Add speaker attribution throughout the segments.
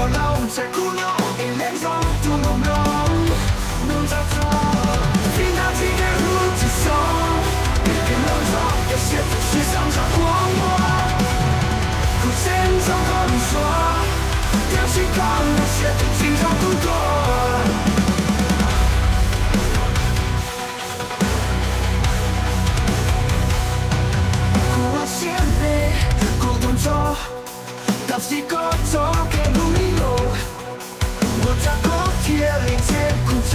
Speaker 1: 我老在鼓楼，一脸中多朦胧，能找着。听到几个路之松，一片冷风，有些东西上着光芒。古剑中和你说，丢弃光那些都经常不多。到西高走给路里路，我在高铁里接古街，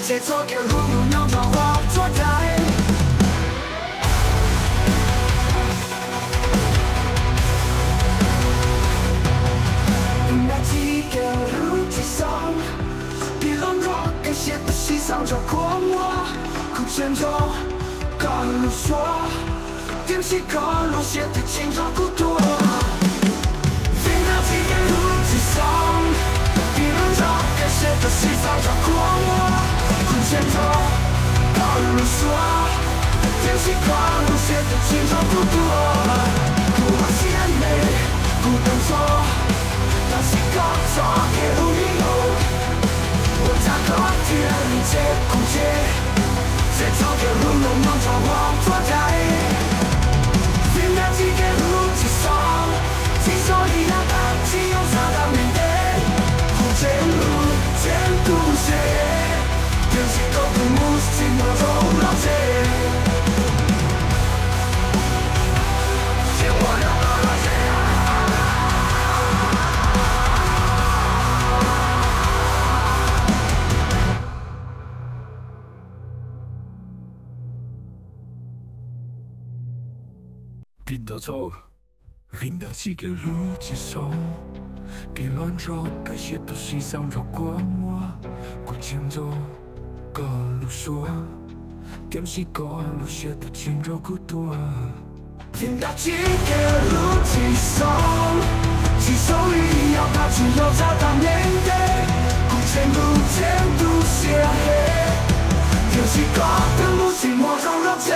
Speaker 1: 接错给路路娘装化作台。那几个路之上，比冷若感谢的西上着过我，古剑中高路说，点起高路写的轻装孤独。感谢的西藏着过我，古剑中高路说，点起高路写的轻装孤独。不往前美，不能走，到西高走给路里路。我在高铁里接古街，接走给路路能找我坐台。现在几个路之上，几手里拿大旗用啥当面对。前路前途线，有些狗不母亲我都了解。见我了了解。拼到走，拼到几个路之上。别乱走，感谢都西上绕过我，古剑走，高路说，点起高路写的轻柔孤独。听到几个路之上，几手里要把只有找到面对，古剑路写黑，点起高的路，寂寞中了解。